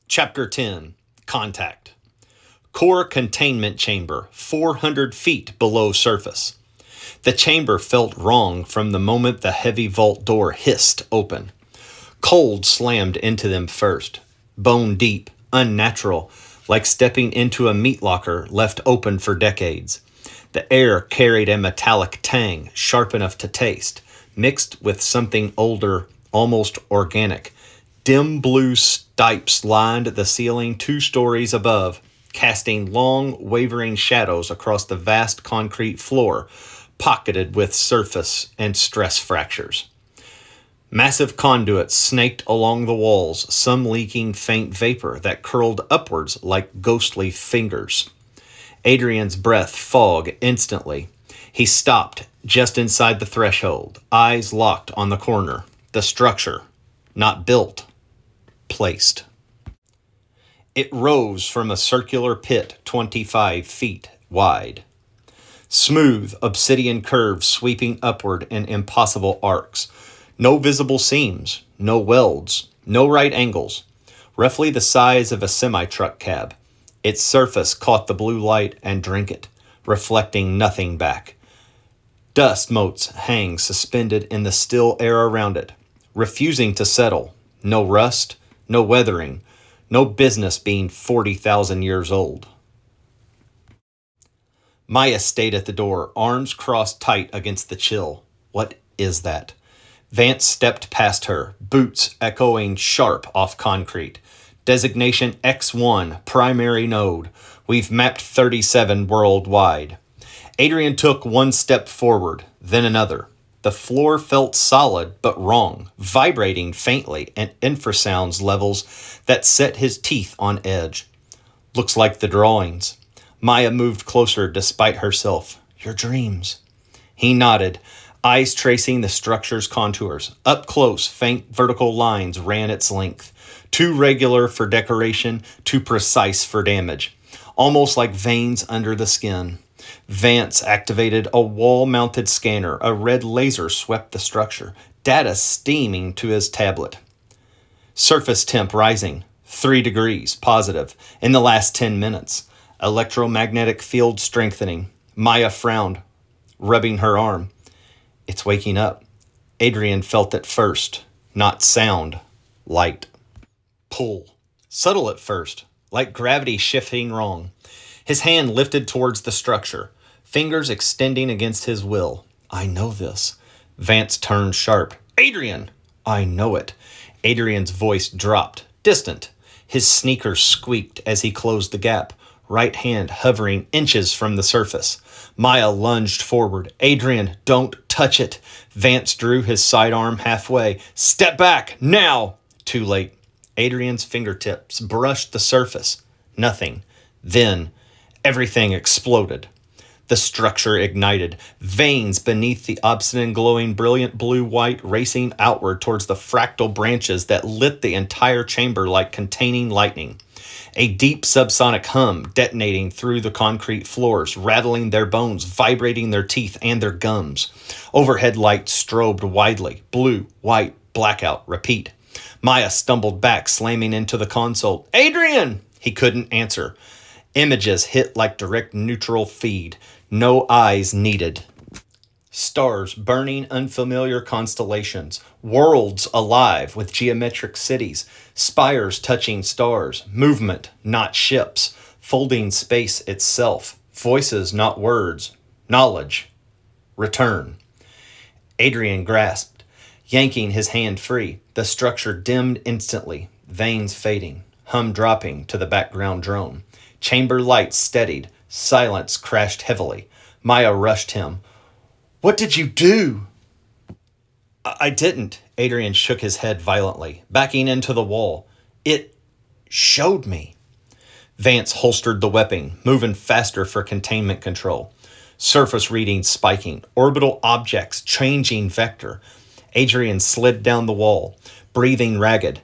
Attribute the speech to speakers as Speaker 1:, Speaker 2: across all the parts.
Speaker 1: Chapter 10 Contact. Core containment chamber, 400 feet below surface. The chamber felt wrong from the moment the heavy vault door hissed open. Cold slammed into them first, bone deep, unnatural, like stepping into a meat locker left open for decades. The air carried a metallic tang, sharp enough to taste, mixed with something older, almost organic. Dim blue stipes lined the ceiling 2 stories above, casting long, wavering shadows across the vast concrete floor, pocketed with surface and stress fractures. Massive conduits snaked along the walls, some leaking faint vapor that curled upwards like ghostly fingers. Adrian's breath fogged instantly. He stopped just inside the threshold, eyes locked on the corner. The structure, not built, placed. It rose from a circular pit 25 feet wide. Smooth obsidian curves sweeping upward in impossible arcs. No visible seams, no welds, no right angles. Roughly the size of a semi-truck cab. Its surface caught the blue light and drank it, reflecting nothing back. Dust motes hang suspended in the still air around it, refusing to settle. No rust, no weathering, no business being 40,000 years old. Maya stayed at the door, arms crossed tight against the chill. What is that? Vance stepped past her, boots echoing sharp off concrete. Designation X1, primary node. We've mapped 37 worldwide. Adrian took one step forward, then another. The floor felt solid but wrong, vibrating faintly at infrasounds levels that set his teeth on edge. Looks like the drawings. Maya moved closer despite herself. Your dreams. He nodded, eyes tracing the structure's contours. Up close, faint vertical lines ran its length. Too regular for decoration, too precise for damage. Almost like veins under the skin. Vance activated a wall-mounted scanner. A red laser swept the structure, data steaming to his tablet. Surface temp rising, 3 degrees, positive, in the last 10 minutes. Electromagnetic field strengthening. Maya frowned, rubbing her arm. It's waking up. Adrian felt it first. Not sound, light. Pull. Subtle at first, like gravity shifting wrong. His hand lifted towards the structure, fingers extending against his will. I know this. Vance turned sharp. Adrian! I know it. Adrian's voice dropped, distant. His sneakers squeaked as he closed the gap, right hand hovering inches from the surface. Maya lunged forward. Adrian, don't touch it. Vance drew his sidearm halfway. Step back, now! Too late. Adrian's fingertips brushed the surface. Nothing. Then, everything exploded. The structure ignited, veins beneath the obsidian glowing brilliant blue-white racing outward towards the fractal branches that lit the entire chamber like containing lightning. A deep subsonic hum detonating through the concrete floors, rattling their bones, vibrating their teeth and their gums. Overhead lights strobed widely, blue, white, blackout, repeat. Maya stumbled back, slamming into the console. Adrian! He couldn't answer. Images hit like direct neutral feed. No eyes needed. Stars burning unfamiliar constellations. Worlds alive with geometric cities. Spires touching stars. Movement, not ships. Folding space itself. Voices, not words. Knowledge. Return. Adrian grasped, yanking his hand free. The structure dimmed instantly. Veins fading. Hum dropping to the background drone. Chamber lights steadied. Silence crashed heavily. Maya rushed him. What did you do? I didn't. Adrian shook his head violently, backing into the wall. It showed me. Vance holstered the weapon, moving faster for containment control. Surface readings spiking, orbital objects changing vector. Adrian slid down the wall, breathing ragged.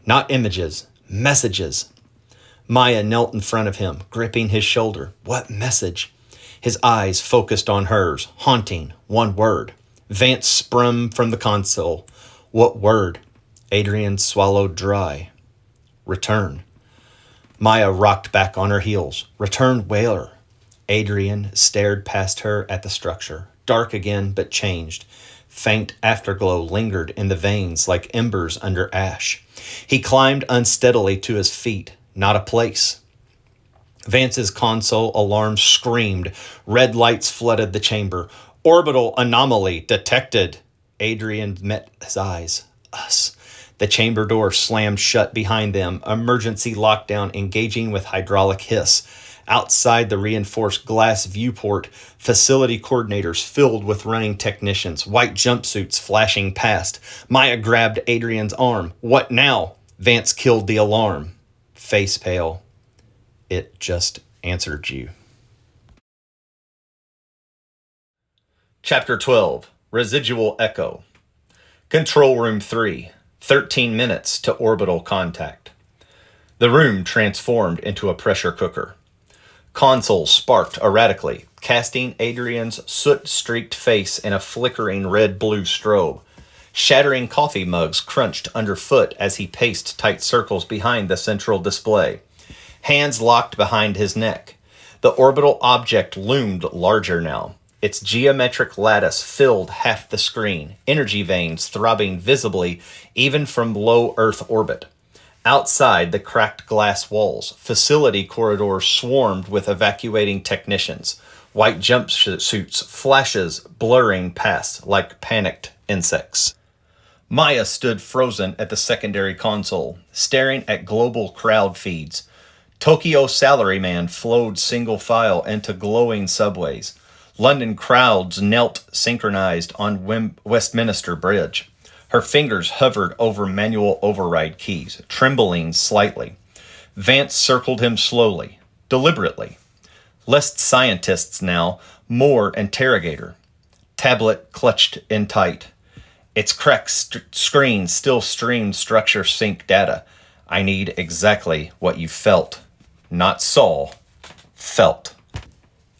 Speaker 1: Not images, messages. Maya knelt in front of him, gripping his shoulder. What message? His eyes focused on hers, haunting, one word. Vance sprung from the console. What word? Adrian swallowed dry. Return. Maya rocked back on her heels. Return whaler. Adrian stared past her at the structure. Dark again, but changed. Faint afterglow lingered in the veins like embers under ash. He climbed unsteadily to his feet. Not a place. Vance's console alarm screamed. Red lights flooded the chamber. Orbital anomaly detected. Adrian met his eyes. Us. The chamber door slammed shut behind them. Emergency lockdown engaging with hydraulic hiss. Outside the reinforced glass viewport, facility coordinators filled with running technicians, white jumpsuits flashing past. Maya grabbed Adrian's arm. What now? Vance killed the alarm. Face pale. It just answered you. Chapter 12. Residual Echo. Control Room 3. 13 minutes to orbital contact. The room transformed into a pressure cooker. Console sparked erratically, casting Adrian's soot-streaked face in a flickering red-blue strobe. Shattering coffee mugs crunched underfoot as he paced tight circles behind the central display. Hands locked behind his neck. The orbital object loomed larger now. Its geometric lattice filled half the screen, energy veins throbbing visibly even from low Earth orbit. Outside the cracked glass walls, facility corridors swarmed with evacuating technicians, white jumpsuits, flashes blurring past like panicked insects. Maya stood frozen at the secondary console, staring at global crowd feeds. Tokyo salaryman flowed single file into glowing subways. London crowds knelt synchronized on Westminster Bridge. Her fingers hovered over manual override keys, trembling slightly. Vance circled him slowly, deliberately. Less scientists now, more interrogator. Tablet clutched in tight. Its cracked screen still streamed structure sync data. I need exactly what you felt. Not saw. Felt.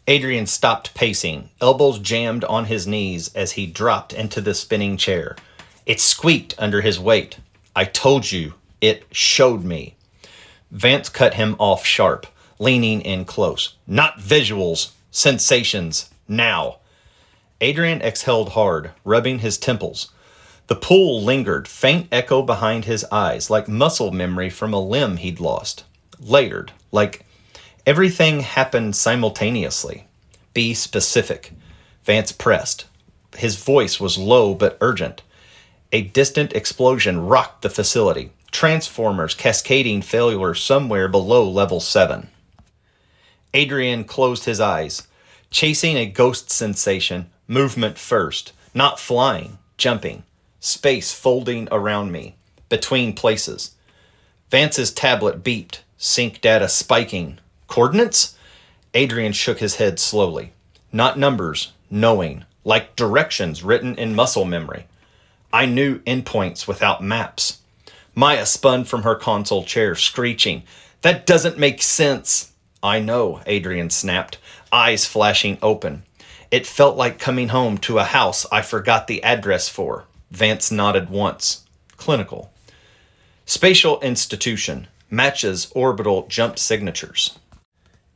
Speaker 1: Adrian stopped pacing, elbows jammed on his knees as he dropped into the spinning chair. It squeaked under his weight. I told you. It showed me. Vance cut him off sharp, leaning in close. Not visuals. Sensations. Now. Adrian exhaled hard, rubbing his temples. The pull lingered, faint echo behind his eyes, like muscle memory from a limb he'd lost. Layered, like everything happened simultaneously. Be specific. Vance pressed. His voice was low but urgent. A distant explosion rocked the facility. Transformers cascading failure somewhere below level 7. Adrian closed his eyes. Chasing a ghost sensation, movement first. Not flying, jumping. Space folding around me. Between places. Vance's tablet beeped. Sync data spiking. Coordinates? Adrian shook his head slowly. Not numbers, knowing. Like directions written in muscle memory. I knew endpoints without maps. Maya spun from her console chair, screeching. That doesn't make sense. I know, Adrian snapped, eyes flashing open. It felt like coming home to a house I forgot the address for. Vance nodded once. Clinical. Spatial institution. Matches orbital jump signatures.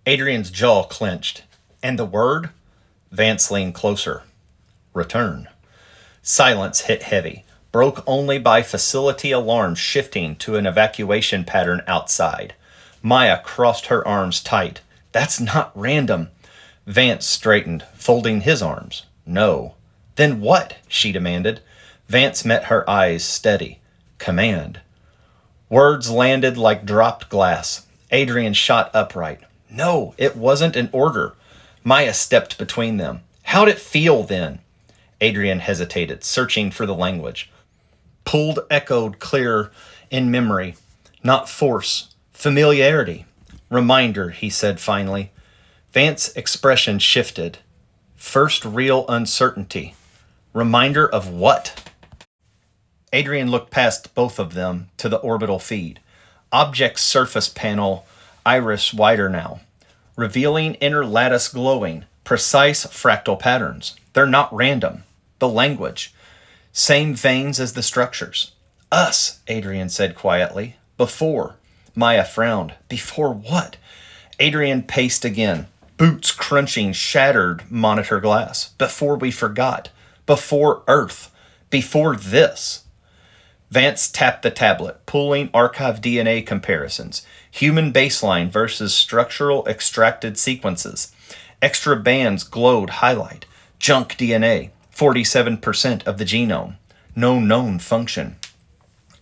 Speaker 1: Adrian's jaw clenched. And the word? Vance leaned closer. Return. Silence hit heavy, broke only by facility alarms shifting to an evacuation pattern outside. Maya crossed her arms tight. That's not random. Vance straightened, folding his arms. No. Then what? She demanded. Vance met her eyes steady. Command. Words landed like dropped glass. Adrian shot upright. No, it wasn't an order. Maya stepped between them. How'd it feel then? Adrian hesitated, searching for the language. Pulled echoed clear in memory. Not force. Familiarity. Reminder, he said finally. Vance's expression shifted. First real uncertainty. Reminder of what? Adrian looked past both of them to the orbital feed. Object surface panel, iris wider now. Revealing inner lattice glowing. Precise fractal patterns. They're not random. The language. Same veins as the structures. Us, Adrian said quietly. Before. Maya frowned. Before what? Adrian paced again, boots crunching shattered monitor glass. Before we forgot. Before Earth. Before this. Vance tapped the tablet, pulling archive DNA comparisons. Human baseline versus structural extracted sequences. Extra bands glowed highlight. Junk DNA, 47% of the genome. No known function.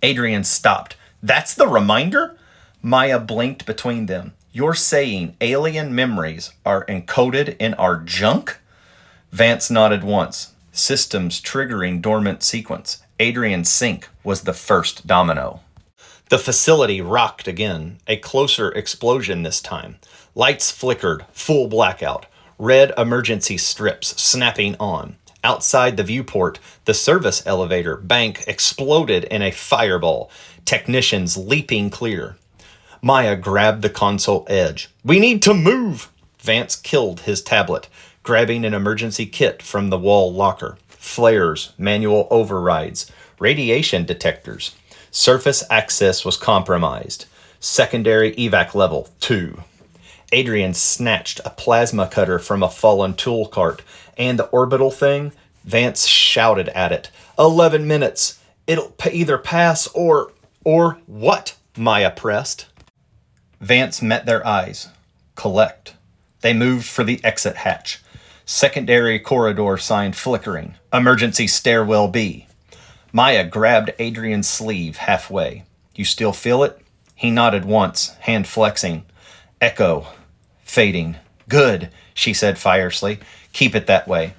Speaker 1: Adrian stopped. That's the reminder? Maya blinked between them. You're saying alien memories are encoded in our junk? Vance nodded once. Systems triggering dormant sequence. Adrian's sync was the first domino. The facility rocked again, a closer explosion this time. Lights flickered, full blackout. Red emergency strips snapping on. Outside the viewport, the service elevator bank exploded in a fireball, technicians leaping clear. Maya grabbed the console edge. We need to move! Vance killed his tablet, grabbing an emergency kit from the wall locker. Flares, manual overrides, radiation detectors. Surface access was compromised. Secondary evac level 2. Adrian snatched a plasma cutter from a fallen tool cart, and the orbital thing, Vance shouted at it. 11 minutes. It'll either pass or what? Maya pressed. Vance met their eyes. Collect. They moved for the exit hatch. Secondary corridor sign flickering. Emergency stairwell B. Maya grabbed Adrian's sleeve halfway. You still feel it? He nodded once, hand flexing. Echo. Fading. Good, she said fiercely. Keep it that way.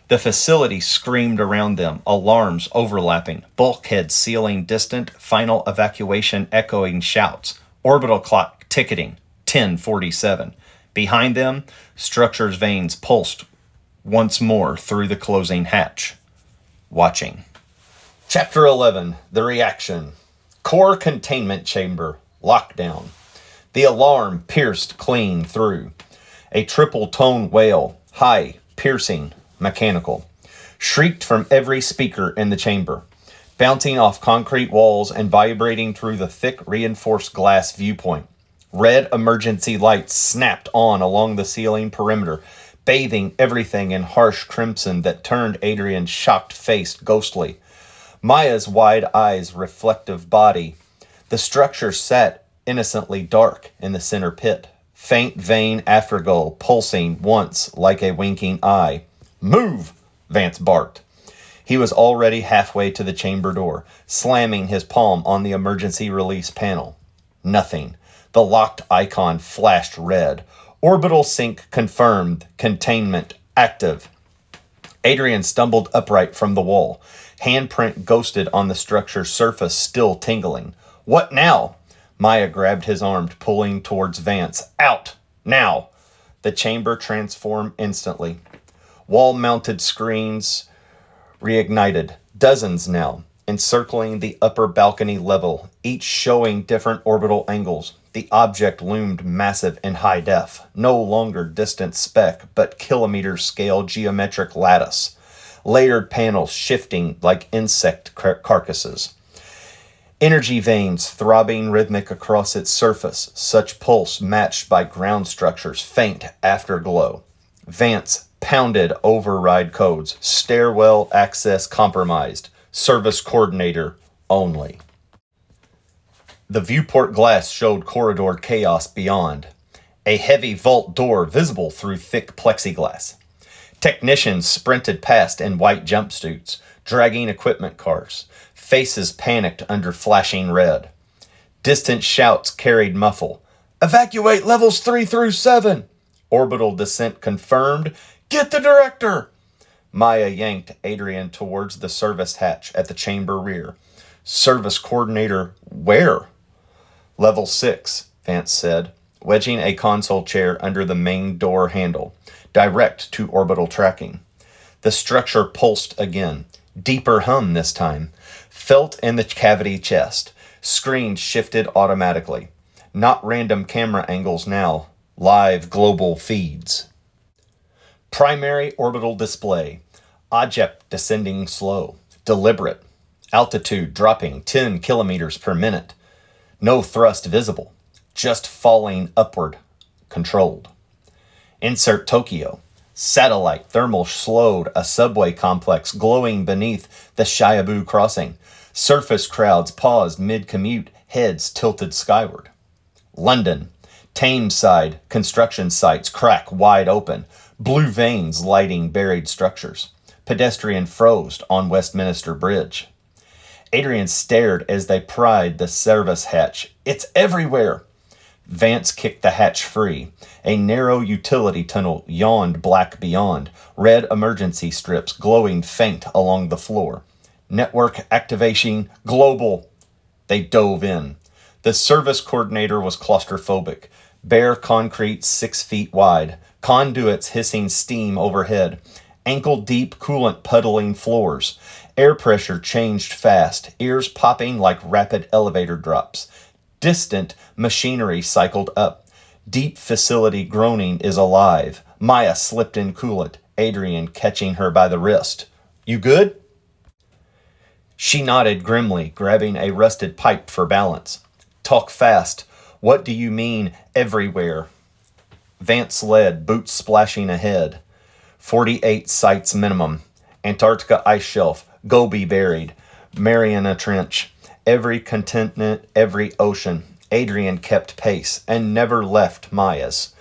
Speaker 1: The facility screamed around them, alarms overlapping, bulkheads sealing distant, final evacuation echoing shouts, orbital clock ticketing, 10:47. Behind them, structure's veins pulsed once more through the closing hatch. Watching. Chapter 11, The Reaction. Core containment chamber, lockdown. The alarm pierced clean through. A triple tone wail, high, piercing, mechanical, shrieked from every speaker in the chamber, bouncing off concrete walls and vibrating through the thick reinforced glass viewpoint. Red emergency lights snapped on along the ceiling perimeter, bathing everything in harsh crimson that turned Adrian's shocked face ghostly. Maya's wide eyes reflective body. The structure sat innocently dark in the center pit. Faint vein afterglow pulsing once like a winking eye. Move! Vance barked. He was already halfway to the chamber door, slamming his palm on the emergency release panel. Nothing. The locked icon flashed red. Orbital sync confirmed. Containment active. Adrian stumbled upright from the wall. Handprint ghosted on the structure's surface, still tingling. What now? Maya grabbed his arm, pulling towards Vance. Out! Now! The chamber transformed instantly. Wall-mounted screens reignited. Dozens now, encircling the upper balcony level, each showing different orbital angles. The object loomed massive in high def, no longer distant speck, but kilometer-scale geometric lattice. Layered panels shifting like insect carcasses. Energy veins throbbing rhythmic across its surface, such pulse matched by ground structures, faint afterglow. Vance pounded override codes, stairwell access compromised, service coordinator only. The viewport glass showed corridor chaos beyond, a heavy vault door visible through thick plexiglass. Technicians sprinted past in white jumpsuits, dragging equipment cars, faces panicked under flashing red. Distant shouts carried muffle. Evacuate levels 3 through 7! Orbital descent confirmed. Get the director! Maya yanked Adrian towards the service hatch at the chamber rear. Service coordinator where? Level 6, Vance said, wedging a console chair under the main door handle, direct to orbital tracking. The structure pulsed again, deeper hum this time, felt in the cavity chest. Screens shifted automatically. Not random camera angles now, live global feeds. Primary orbital display. Object descending slow, deliberate. Altitude dropping 10 kilometers per minute. No thrust visible, just falling upward, controlled. Insert Tokyo. Satellite thermal slowed a subway complex glowing beneath the Shiabu crossing. Surface crowds paused mid-commute, heads tilted skyward. London. Tameside construction sites crack wide open, blue veins lighting buried structures. Pedestrian froze on Westminster Bridge. Adrian stared as they pried the service hatch. It's everywhere! Vance kicked the hatch free. A narrow utility tunnel yawned black beyond, red emergency strips glowing faint along the floor. Network activation global. They dove in. The service coordinator was claustrophobic. Bare concrete 6 feet wide, conduits hissing steam overhead, ankle-deep coolant puddling floors. Air pressure changed fast, ears popping like rapid elevator drops. Distant machinery cycled up. Deep facility groaning is alive. Maya slipped in coolant, Adrian catching her by the wrist. You good? She nodded grimly, grabbing a rusted pipe for balance. Talk fast. What do you mean, everywhere? Vance led, boots splashing ahead. 48 sites minimum. Antarctica ice shelf. Gobi buried. Mariana Trench. Every continent, every ocean. Adrian kept pace and never left Maya's.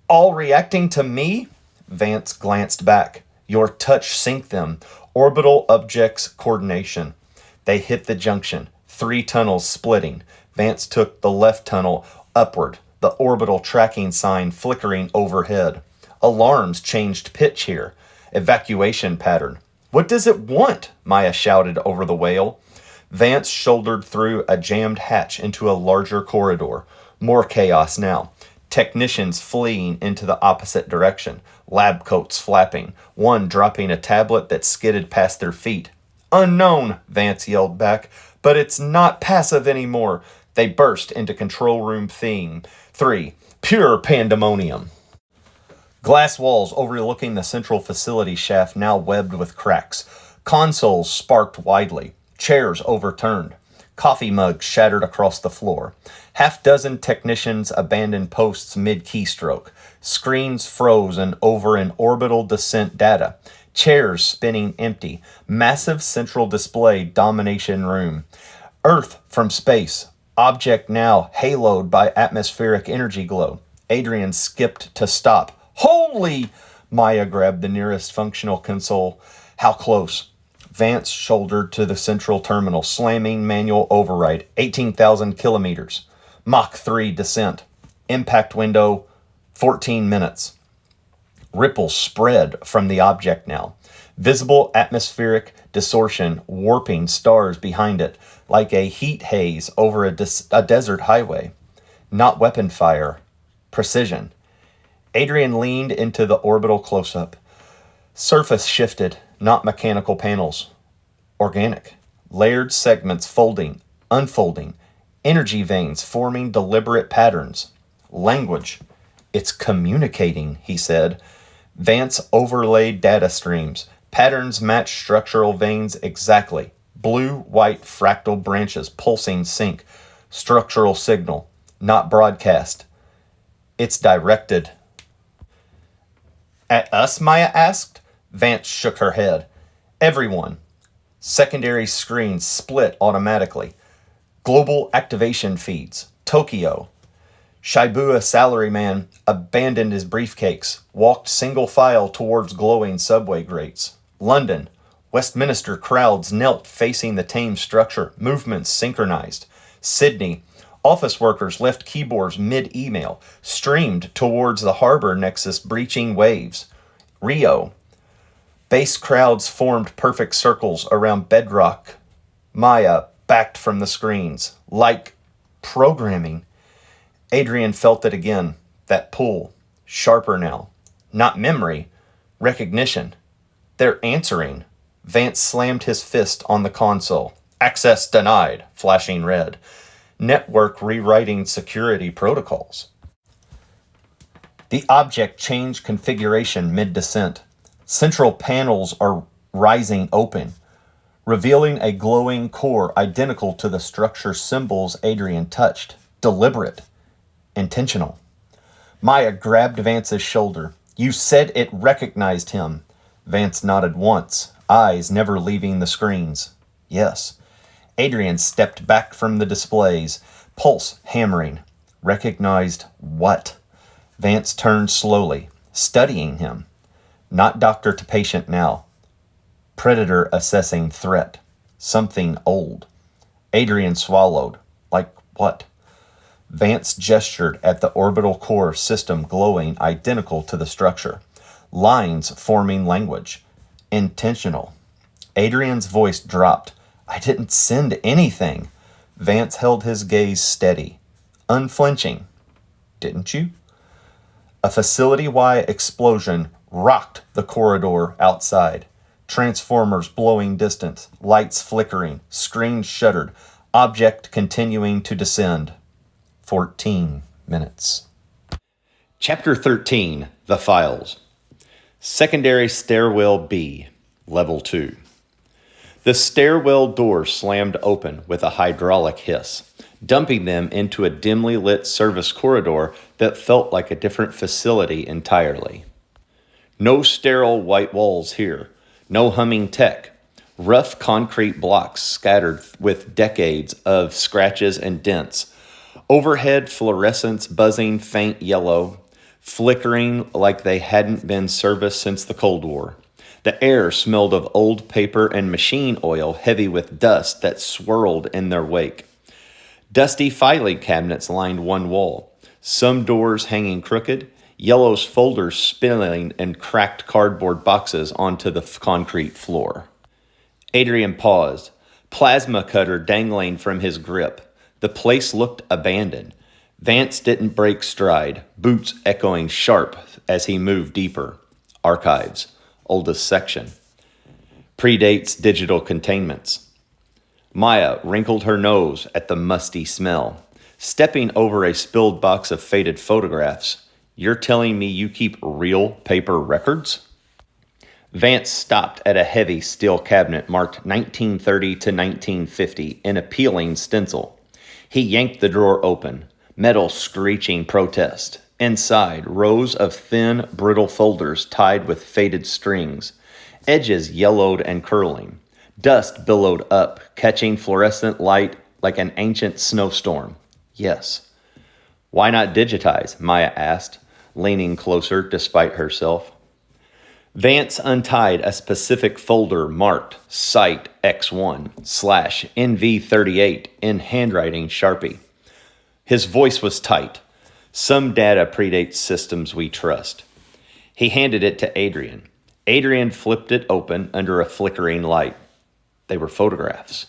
Speaker 1: All reacting to me? Vance glanced back. Your touch synced them. Orbital objects coordination. They hit the junction. 3 tunnels splitting. Vance took the left tunnel upward, the orbital tracking sign flickering overhead. Alarms changed pitch here. Evacuation pattern. What does it want? Maya shouted over the wail. Vance shouldered through a jammed hatch into a larger corridor. More chaos now. Technicians fleeing into the opposite direction. Lab coats flapping. One dropping a tablet that skidded past their feet. Unknown, Vance yelled back. But it's not passive anymore. They burst into control room theme 3. Pure pandemonium. Glass walls overlooking the central facility shaft now webbed with cracks. Consoles sparked widely. Chairs overturned. Coffee mugs shattered across the floor. Half-dozen technicians abandoned posts mid-keystroke. Screens frozen over an orbital descent data. Chairs spinning empty. Massive central display domination room. Earth from space. Object now haloed by atmospheric energy glow. Adrian skipped to stop. Holy! Maya grabbed the nearest functional console. How close? Vance shouldered to the central terminal, slamming manual override. 18,000 kilometers. Mach 3 descent. Impact window, 14 minutes. Ripples spread from the object now. Visible atmospheric distortion warping stars behind it, like a heat haze over a desert highway. Not weapon fire. Precision. Adrian leaned into the orbital close-up. Surface shifted, not mechanical panels. Organic. Layered segments folding, unfolding. Energy veins forming deliberate patterns. Language. It's communicating, he said. Vance overlaid data streams. Patterns match structural veins exactly. Blue-white fractal branches pulsing sync. Structural signal, not broadcast. It's directed. At us, Maya asked. Vance shook her head. Everyone. Secondary screens split automatically. Global activation feeds. Tokyo. Shibuya salaryman abandoned his briefcase, walked single file towards glowing subway grates. London. Westminster crowds knelt facing the Thames structure, movements synchronized. Sydney. Office workers left keyboards mid-email, streamed towards the harbor nexus breaching waves. Rio. Base crowds formed perfect circles around bedrock. Maya backed from the screens. Like programming. Adrian felt it again. That pull. Sharper now. Not memory. Recognition. They're answering. Vance slammed his fist on the console. Access denied. Flashing red. Network rewriting security protocols. The object changed configuration mid-descent. Central panels are rising open. revealing a glowing core identical to the structure symbols Adrian touched. Deliberate. Intentional. Maya grabbed Vance's shoulder. You said it recognized him. Vance nodded once, eyes never leaving the screens. Yes. Adrian stepped back from the displays, pulse hammering. Recognized what? Vance turned slowly, studying him. Not doctor to patient now. Predator assessing threat. Something old. Adrian swallowed. Like what? Vance gestured at the orbital core system glowing identical to the structure. Lines forming language. Intentional. Adrian's voice dropped. I didn't send anything. Vance held his gaze steady. Unflinching. Didn't you? A facility-wide explosion rocked the corridor outside. Transformers blowing distance, lights flickering, screens shuttered, object continuing to descend. 14 minutes. Chapter 13, The Files. Secondary Stairwell B, Level 2. The stairwell door slammed open with a hydraulic hiss, dumping them into a dimly lit service corridor that felt like a different facility entirely. No sterile white walls here, no humming tech, rough concrete blocks scattered with decades of scratches and dents, overhead fluorescents buzzing faint yellow, flickering like they hadn't been serviced since the Cold War. The air smelled of old paper and machine oil heavy with dust that swirled in their wake. Dusty filing cabinets lined one wall, some doors hanging crooked, yellow's folders spilling and cracked cardboard boxes onto the concrete floor. Adrian paused, plasma cutter dangling from his grip. The place looked abandoned. Vance didn't break stride, boots echoing sharp as he moved deeper. Archives. Oldest section. Predates digital containments. Maya wrinkled her nose at the musty smell. Stepping over a spilled box of faded photographs, you're telling me you keep real paper records? Vance stopped at a heavy steel cabinet marked 1930 to 1950 in a peeling stencil. He yanked the drawer open, metal screeching protest. Inside, rows of thin, brittle folders tied with faded strings, edges yellowed and curling. Dust billowed up, catching fluorescent light like an ancient snowstorm. Yes. Why not digitize? Maya asked, leaning closer despite herself. Vance untied a specific folder marked Site X1/NV38 in handwriting Sharpie. His voice was tight. Some data predates systems we trust. He handed it to Adrian. Adrian flipped it open under a flickering light. They were photographs,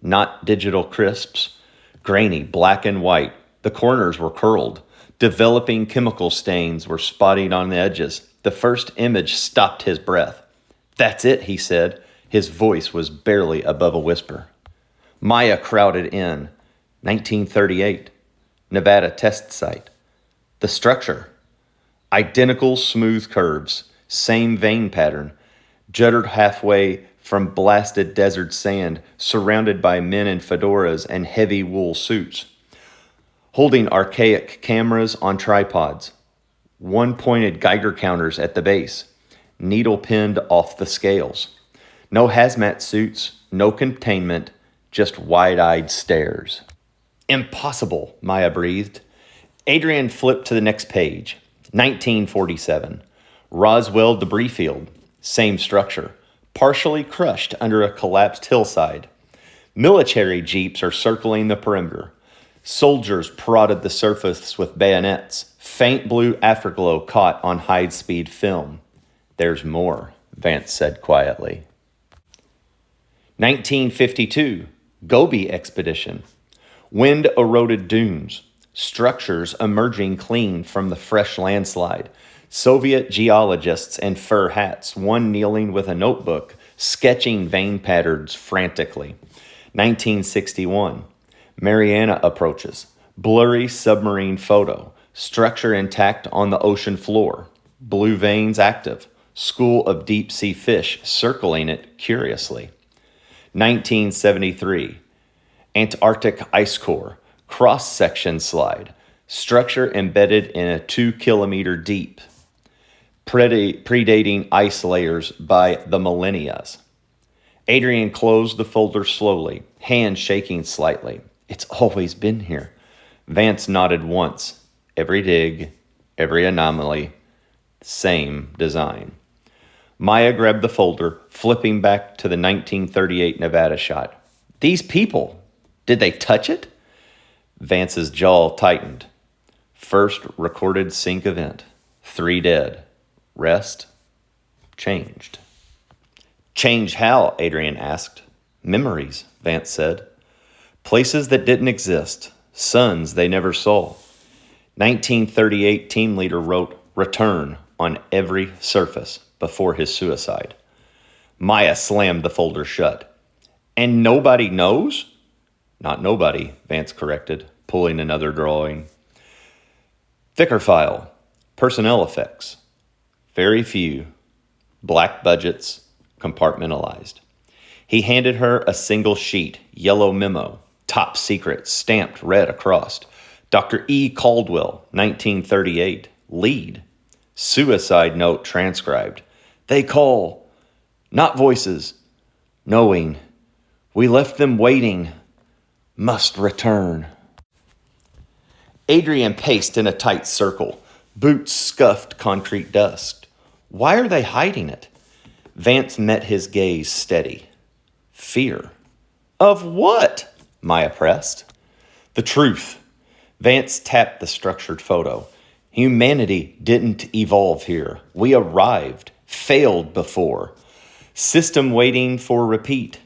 Speaker 1: not digital crisps. Grainy, black and white. The corners were curled. Developing chemical stains were spotting on the edges. The first image stopped his breath. That's it, he said. His voice was barely above a whisper. Maya crowded in. 1938. Nevada test site. The structure. Identical smooth curves. Same vein pattern. Jutted halfway from blasted desert sand, surrounded by men in fedoras and heavy wool suits, holding archaic cameras on tripods, one-pointed Geiger counters at the base, needle pinned off the scales. No hazmat suits, no containment, just wide-eyed stares. Impossible, Maya breathed. Adrian flipped to the next page. 1947. Roswell debris field. Same structure. Partially crushed under a collapsed hillside. Military jeeps are circling the perimeter. Soldiers prodded the surface with bayonets. Faint blue afterglow caught on high-speed film. There's more, Vance said quietly. 1952. Gobi expedition. Wind-eroded dunes. Structures emerging clean from the fresh landslide. Soviet geologists in fur hats, one kneeling with a notebook, sketching vein patterns frantically. 1961. Mariana approaches. Blurry submarine photo. Structure intact on the ocean floor. Blue veins active. School of deep-sea fish circling it curiously. 1973. Antarctic ice core, cross-section slide, structure embedded in a 2-kilometer deep, predating ice layers by the millennia. Adrian closed the folder slowly, hand shaking slightly. It's always been here. Vance nodded once. Every dig, every anomaly, same design. Maya grabbed the folder, flipping back to the 1938 Nevada shot. These people, did they touch it? Vance's jaw tightened. First recorded sync event. 3 dead. Rest changed. Change how? Adrian asked. Memories, Vance said. Places that didn't exist. Suns they never saw. 1938 team leader wrote return on every surface before his suicide. Maya slammed the folder shut. And nobody knows? Not nobody, Vance corrected, pulling another drawing. Thicker file. Personnel effects. Very few. Black budgets. Compartmentalized. He handed her a single sheet, yellow memo, top secret, stamped red across. Dr. E. Caldwell, 1938, lead. Suicide note transcribed. They call, not voices, knowing. We left them waiting, must return. Adrian paced in a tight circle. Boots scuffed concrete dust. Why are they hiding it? Vance met his gaze steady. Fear. Of what? Maya pressed. The truth. Vance tapped the structured photo. Humanity didn't evolve here. We arrived, failed before. System waiting for repeat.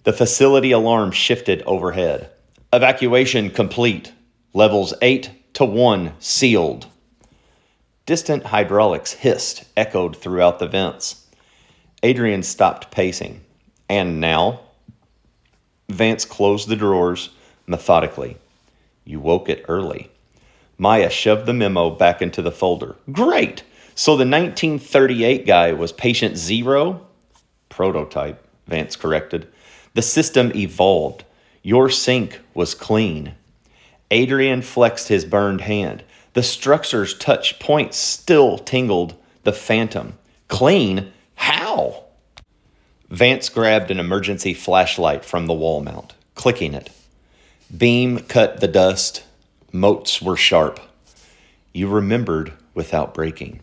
Speaker 1: The facility alarm shifted overhead. Evacuation complete. Levels 8 to 1 sealed. Distant hydraulics hissed, echoed throughout the vents. Adrian stopped pacing. And now? Vance closed the drawers methodically. You woke it early. Maya shoved the memo back into the folder. Great! So the 1938 guy was patient 0? Prototype, Vance corrected. The system evolved. Your sink was clean. Adrian flexed his burned hand. The structure's touch points still tingled the phantom. Clean? How? Vance grabbed an emergency flashlight from the wall mount, clicking it. Beam cut the dust. Motes were sharp. You remembered without breaking.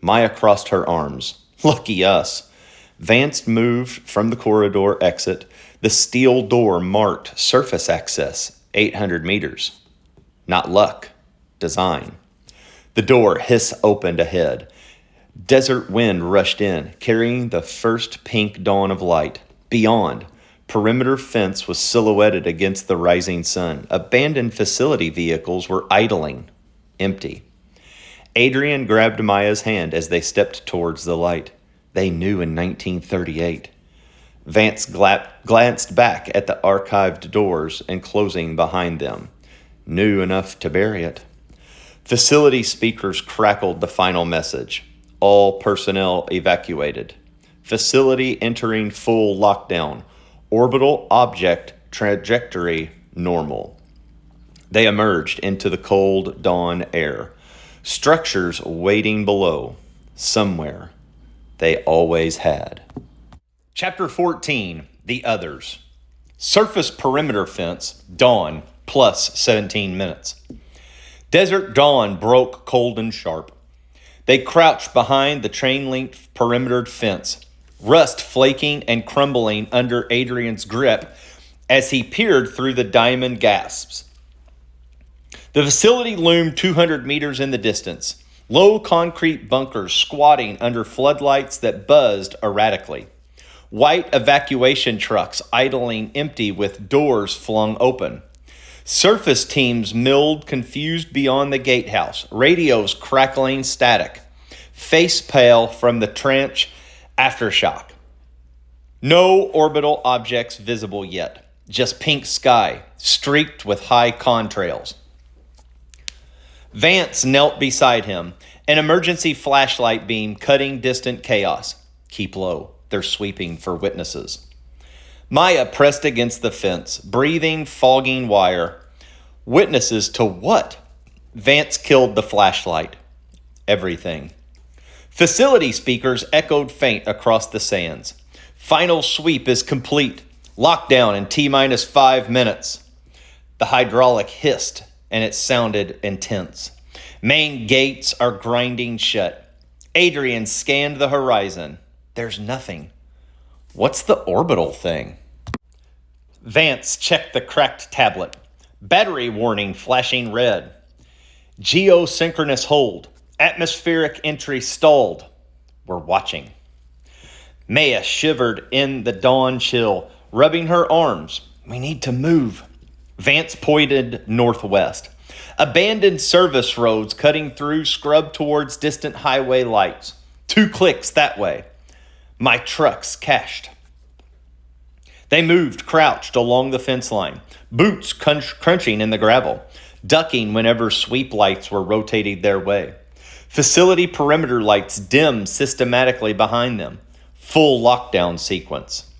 Speaker 1: Maya crossed her arms. Lucky us. Vance moved from the corridor exit. The steel door marked surface access, 800 meters. Not luck. Design. The door opened ahead. Desert wind rushed in, carrying the first pink dawn of light. Beyond, perimeter fence was silhouetted against the rising sun. Abandoned facility vehicles were idling, empty. Adrian grabbed Maya's hand as they stepped towards the light. They knew in 1938. Vance glanced back at the archived doors and closing behind them. Knew enough to bury it. Facility speakers crackled the final message. All personnel evacuated. Facility entering full lockdown. Orbital object trajectory normal. They emerged into the cold dawn air. Structures waiting below. Somewhere. They always had. Chapter 14, The Others. Surface perimeter fence, dawn, plus 17 minutes. Desert dawn broke cold and sharp. They crouched behind the chain-linked perimeter fence, rust flaking and crumbling under Adrian's grip as he peered through the diamond gasps. The facility loomed 200 meters in the distance, low concrete bunkers squatting under floodlights that buzzed erratically. White evacuation trucks idling empty with doors flung open. Surface teams milled confused beyond the gatehouse, radios crackling static. Face pale from the trench aftershock. No orbital objects visible yet, just pink sky, streaked with high contrails. Vance knelt beside him, an emergency flashlight beam cutting distant chaos. Keep low, they're sweeping for witnesses. Maya pressed against the fence, breathing fogging wire. Witnesses to what? Vance killed the flashlight. Everything. Facility speakers echoed faint across the sands. Final sweep is complete. Lockdown in T-minus 5 minutes. The hydraulic hissed, and it sounded intense. Main gates are grinding shut. Adrian scanned the horizon. There's nothing. What's the orbital thing? Vance checked the cracked tablet. Battery warning flashing red. Geosynchronous hold. Atmospheric entry stalled. We're watching. Maya shivered in the dawn chill, rubbing her arms. We need to move. Vance pointed northwest. Abandoned service roads cutting through scrub towards distant highway lights. 2 clicks that way. My trucks cached. They moved crouched along the fence line, boots crunching in the gravel, ducking whenever sweep lights were rotated their way. Facility perimeter lights dimmed systematically behind them. Full lockdown sequence.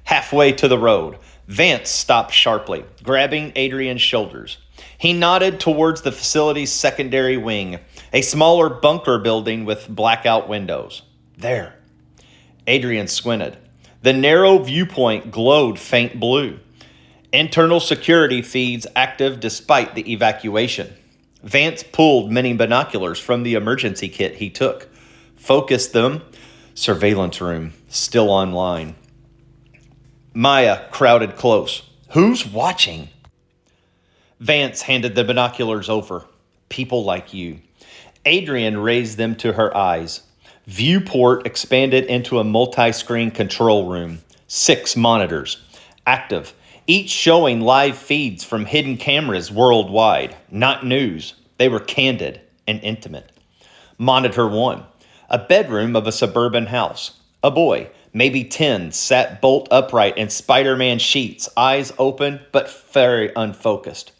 Speaker 1: Halfway to the road, Vance stopped sharply, grabbing Adrian's shoulders. He nodded towards the facility's secondary wing, a smaller bunker building with blackout windows. There. Adrian squinted. The narrow viewpoint glowed faint blue. Internal security feeds active despite the evacuation. Vance pulled many binoculars from the emergency kit he took. Focused them. Surveillance room, still online. Maya crowded close. Who's watching? Vance handed the binoculars over. People like you. Adrian raised them to her eyes. Viewport expanded into a multi-screen control room. 6 monitors. Active. Each showing live feeds from hidden cameras worldwide. Not news. They were candid and intimate. Monitor 1. A bedroom of a suburban house. A boy, maybe 10, sat bolt upright in Spider-Man sheets, eyes open but very unfocused.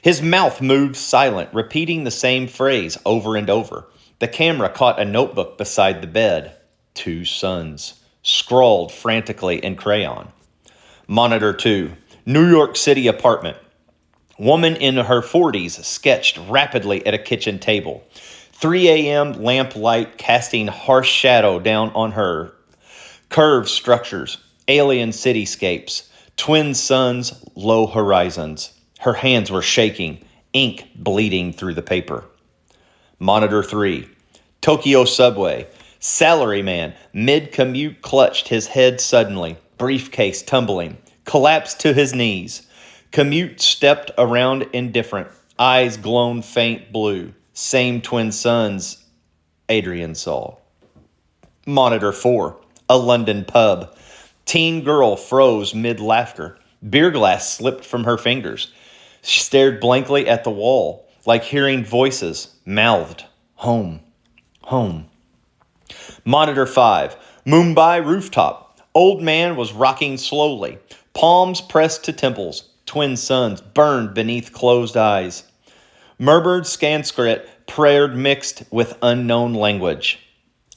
Speaker 1: His mouth moved silent, repeating the same phrase over and over. The camera caught a notebook beside the bed. 2 sons, scrawled frantically in crayon. Monitor 2, New York City apartment. Woman in her 40s sketched rapidly at a kitchen table. 3 a.m. lamp light casting harsh shadow down on her. Curved structures, alien cityscapes, twin suns, low horizons. Her hands were shaking, ink bleeding through the paper. Monitor 3, Tokyo subway. Salaryman, mid-commute, clutched his head suddenly, briefcase tumbling, collapsed to his knees. Commute stepped around indifferent, eyes glowed faint blue. Same twin sons Adrian saw. Monitor 4, a London pub. Teen girl froze mid-laughter. Beer glass slipped from her fingers. She stared blankly at the wall, like hearing voices, mouthed, home, home. Monitor 5, Mumbai rooftop. Old man was rocking slowly, palms pressed to temples. Twin sons burned beneath closed eyes. Murmured Sanskrit, prayer mixed with unknown language.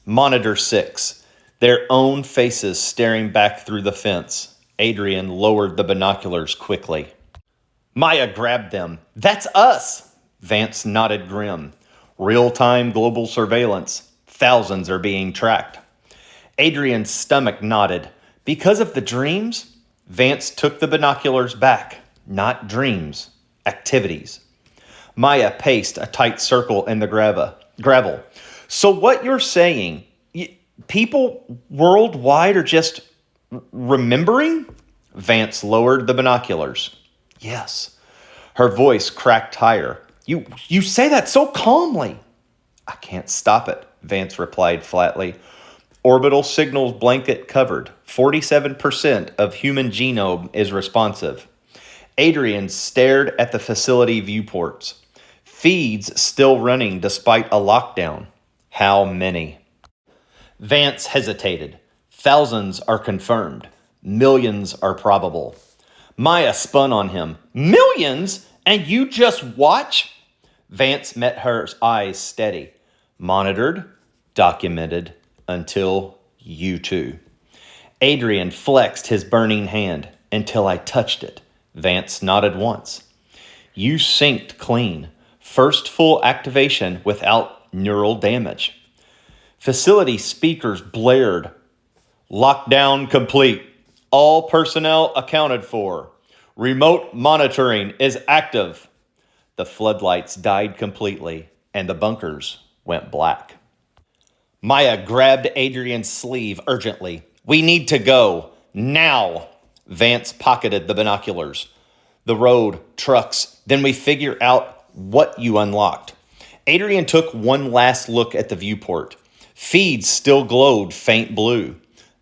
Speaker 1: Monitor 6, their own faces staring back through the fence. Adrian lowered the binoculars quickly. Maya grabbed them. That's us! Vance nodded grim. Real-time global surveillance. Thousands are being tracked. Adrian's stomach knotted. Because of the dreams? Vance took the binoculars back. Not dreams. Activities. Maya paced a tight circle in the gravel. So what you're saying, people worldwide are just remembering? Vance lowered the binoculars. Yes. Her voice cracked higher. You say that so calmly. I can't stop it, Vance replied flatly. Orbital signals blanket covered. 47% of human genome is responsive. Adrian stared at the facility viewports. Feeds still running despite a lockdown. How many? Vance hesitated. Thousands are confirmed. Millions are probable. Maya spun on him. Millions? And you just watch? Vance met her eyes steady. Monitored, documented, until you two. Adrian flexed his burning hand until I touched it. Vance nodded once. You synced clean. First full activation without neural damage. Facility speakers blared. Lockdown complete. All personnel accounted for. Remote monitoring is active. The floodlights died completely, and the bunkers went black. Maya grabbed Adrian's sleeve urgently. We need to go. Now. Vance pocketed the binoculars. The road, trucks, then we figure out what you unlocked. Adrian took one last look at the viewport. Feeds still glowed faint blue.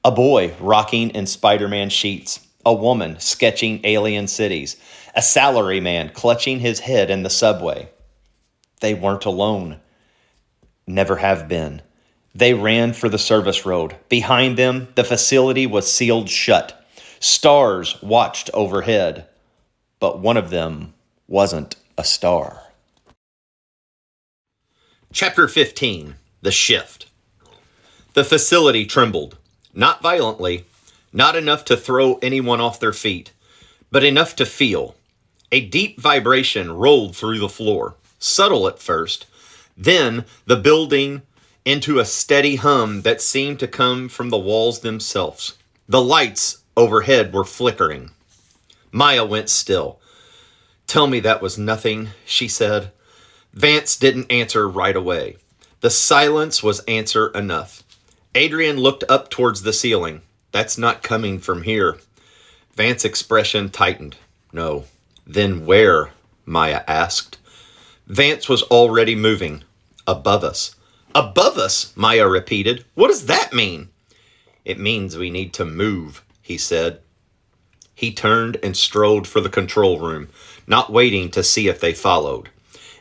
Speaker 1: A boy rocking in Spider-Man sheets. A woman sketching alien cities. A salaryman clutching his head in the subway. They weren't alone. Never have been. They ran for the service road. Behind them, the facility was sealed shut. Stars watched overhead. But one of them wasn't a star. Chapter 15. The Shift. The facility trembled. Not violently, not enough to throw anyone off their feet, but enough to feel. A deep vibration rolled through the floor, subtle at first, then the building into a steady hum that seemed to come from the walls themselves. The lights overhead were flickering. Maya went still. Tell me that was nothing, she said. Vance didn't answer right away. The silence was answer enough. Adrian looked up towards the ceiling. That's not coming from here. Vance's expression tightened. No. Then where? Maya asked. Vance was already moving. Above us. Above us, Maya repeated. What does that mean? It means we need to move, he said. He turned and strode for the control room, not waiting to see if they followed.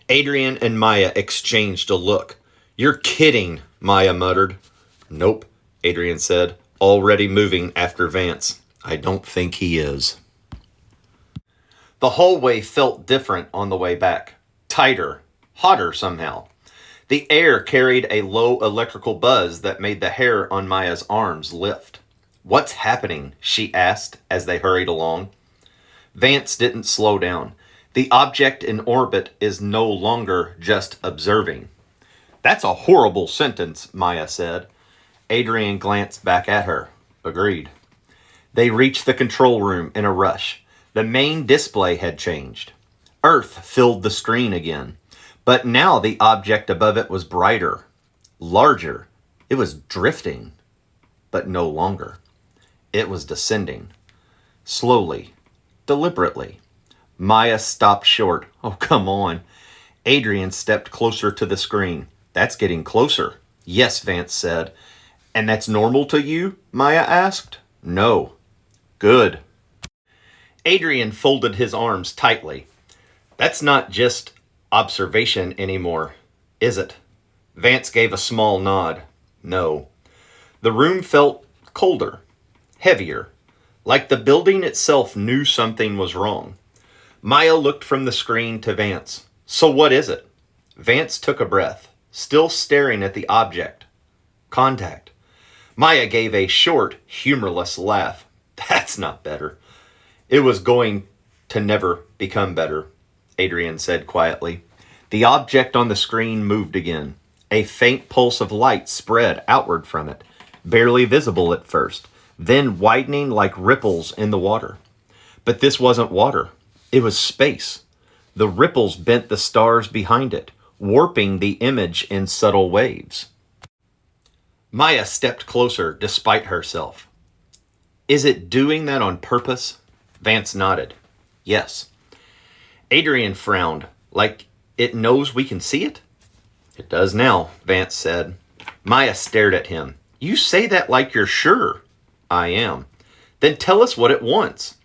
Speaker 1: Adrian and Maya exchanged a look. You're kidding, Maya muttered. Nope, Adrian said, already moving after Vance. I don't think he is. The hallway felt different on the way back. Tighter, hotter somehow. The air carried a low electrical buzz that made the hair on Maya's arms lift. What's happening? She asked as they hurried along. Vance didn't slow down. The object in orbit is no longer just observing. That's a horrible sentence, Maya said. Adrian glanced back at her. Agreed. They reached the control room in a rush. The main display had changed. Earth filled the screen again. But now the object above it was brighter, larger. It was drifting, but no longer. It was descending. Slowly, deliberately. Maya stopped short. Oh, come on. Adrian stepped closer to the screen. That's getting closer. Yes, Vance said. And that's normal to you? Maya asked. No. Good. Adrian folded his arms tightly. That's not just observation anymore, is it? Vance gave a small nod. No. The room felt colder, heavier, like the building itself knew something was wrong. Maya looked from the screen to Vance. So what is it? Vance took a breath, still staring at the object. Contact. Maya gave a short, humorless laugh. That's not better. It was going to never become better, Adrian said quietly. The object on the screen moved again. A faint pulse of light spread outward from it, barely visible at first, then widening like ripples in the water. But this wasn't water. It was space. The ripples bent the stars behind it, warping the image in subtle waves. Maya stepped closer despite herself. Is it doing that on purpose? Vance nodded. Yes. Adrian frowned, like it knows we can see it? It does now, Vance said. Maya stared at him. You say that like you're sure. I am. Then tell us what it wants.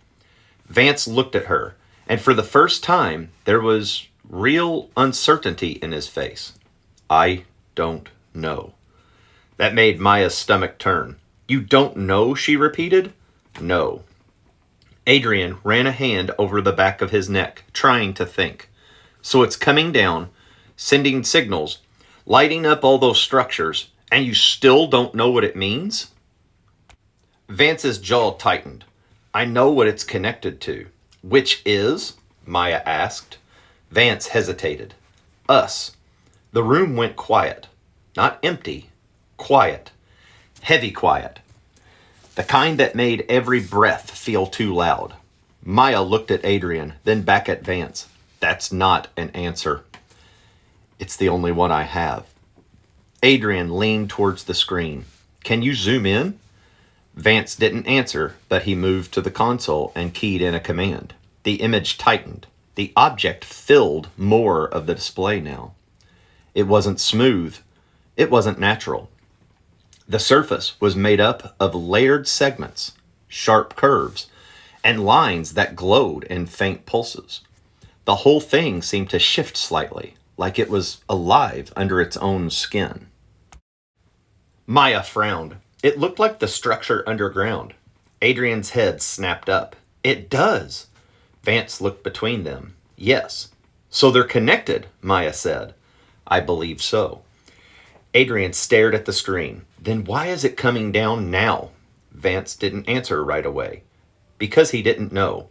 Speaker 1: Vance looked at her, and for the first time, there was real uncertainty in his face. I don't know. That made Maya's stomach turn. You don't know, she repeated. No. Adrian ran a hand over the back of his neck, trying to think. So it's coming down, sending signals, lighting up all those structures, and you still don't know what it means? Vance's jaw tightened. I know what it's connected to. Which is? Maya asked. Vance hesitated. Us. The room went quiet. Not empty. Quiet. Heavy quiet. The kind that made every breath feel too loud. Maya looked at Adrian, then back at Vance. That's not an answer. It's the only one I have. Adrian leaned towards the screen. Can you zoom in? Vance didn't answer, but he moved to the console and keyed in a command. The image tightened. The object filled more of the display now. It wasn't smooth. It wasn't natural. The surface was made up of layered segments, sharp curves, and lines that glowed in faint pulses. The whole thing seemed to shift slightly, like it was alive under its own skin. Maya frowned. It looked like the structure underground. Adrian's head snapped up. It does. Vance looked between them. Yes. So they're connected, Maya said. I believe so. Adrian stared at the screen. Then why is it coming down now? Vance didn't answer right away. Because he didn't know.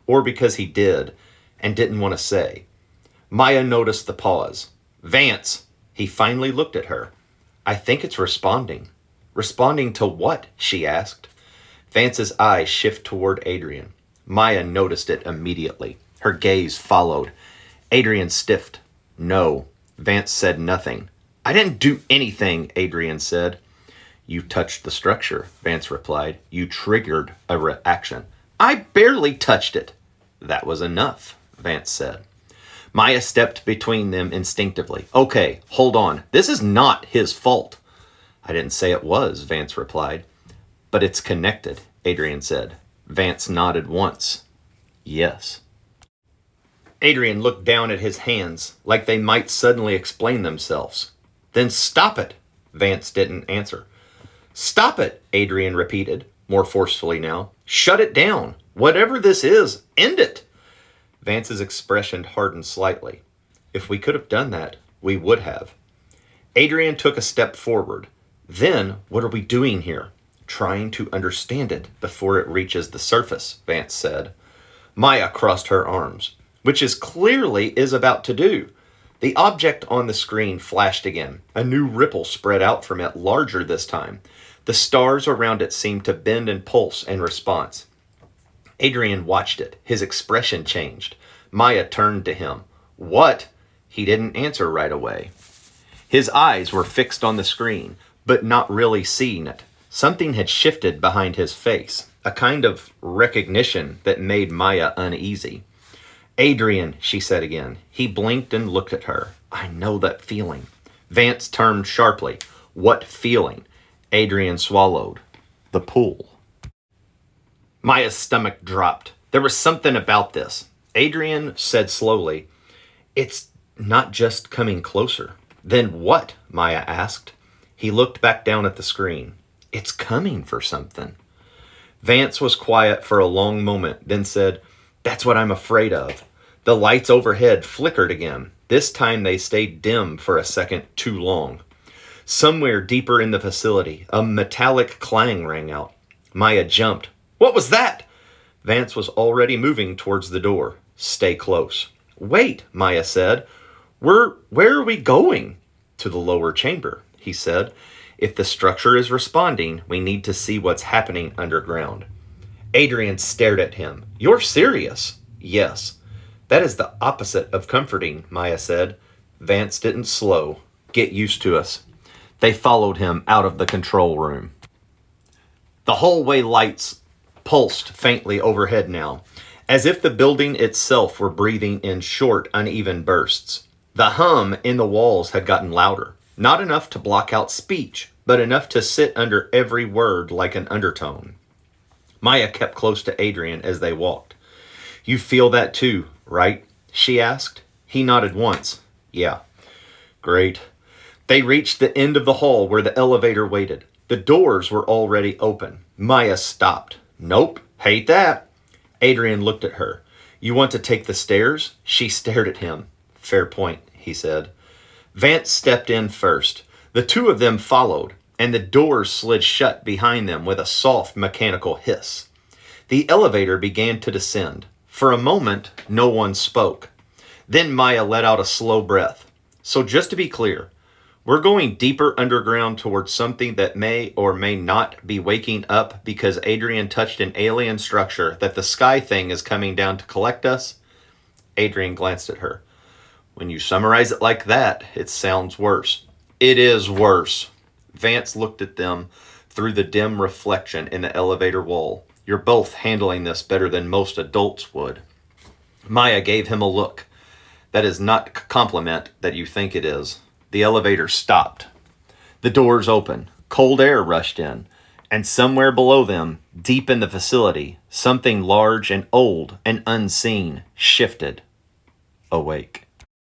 Speaker 1: Or because he did and didn't want to say. Maya noticed the pause. Vance! He finally looked at her. I think it's responding. Responding to what? She asked. Vance's eyes shift toward Adrian. Maya noticed it immediately. Her gaze followed. Adrian stiffed. No. Vance said nothing. I didn't do anything, Adrian said. You touched the structure, Vance replied. You triggered a reaction. I barely touched it. That was enough, Vance said. Maya stepped between them instinctively. Okay, hold on. This is not his fault. I didn't say it was, Vance replied. But it's connected, Adrian said. Vance nodded once. Yes. Adrian looked down at his hands like they might suddenly explain themselves. Then stop it, Vance didn't answer. Stop it, Adrian repeated, more forcefully now. Shut it down. Whatever this is, end it. Vance's expression hardened slightly. If we could have done that, we would have. Adrian took a step forward. Then, what are we doing here? Trying to understand it before it reaches the surface, Vance said. Maya crossed her arms, which is clearly is about to do. The object on the screen flashed again. A new ripple spread out from it, larger this time. The stars around it seemed to bend and pulse in response. Adrian watched it. His expression changed. Maya turned to him. What? He didn't answer right away. His eyes were fixed on the screen, but not really seeing it. Something had shifted behind his face, a kind of recognition that made Maya uneasy. Adrian, she said again. He blinked and looked at her. I know that feeling. Vance turned sharply. What feeling? Adrian swallowed. The pool. Maya's stomach dropped. There was something about this. Adrian said slowly, It's not just coming closer. Then what? Maya asked. He looked back down at the screen. It's coming for something. Vance was quiet for a long moment, then said, That's what I'm afraid of. The lights overhead flickered again. This time they stayed dim for a second too long. Somewhere deeper in the facility, a metallic clang rang out. Maya jumped. What was that? Vance was already moving towards the door. Stay close. Wait, Maya said. Where are we going? To the lower chamber, he said. If the structure is responding, we need to see what's happening underground. Adrian stared at him. You're serious? Yes. That is the opposite of comforting, Maya said. Vance didn't slow. Get used to us. They followed him out of the control room. The hallway lights pulsed faintly overhead now, as if the building itself were breathing in short, uneven bursts. The hum in the walls had gotten louder, not enough to block out speech, but enough to sit under every word like an undertone. Maya kept close to Adrian as they walked. You feel that too, right? She asked. He nodded once. Yeah. Great. They reached the end of the hall where the elevator waited. The doors were already open. Maya stopped. Nope, hate that. Adrian looked at her. You want to take the stairs? She stared at him. Fair point, he said. Vance stepped in first. The two of them followed. and the doors slid shut behind them with a soft mechanical hiss. The elevator began to descend. For a moment, no one spoke. Then Maya let out a slow breath. So just to be clear, we're going deeper underground towards something that may or may not be waking up because Adrian touched an alien structure that the sky thing is coming down to collect us? Adrian glanced at her. When you summarize it like that, it sounds worse. It is worse. Vance looked at them through the dim reflection in the elevator wall. You're both handling this better than most adults would. Maya gave him a look. That is not a compliment that you think it is. The elevator stopped. The doors opened. Cold air rushed in. And somewhere below them, deep in the facility, something large and old and unseen shifted awake.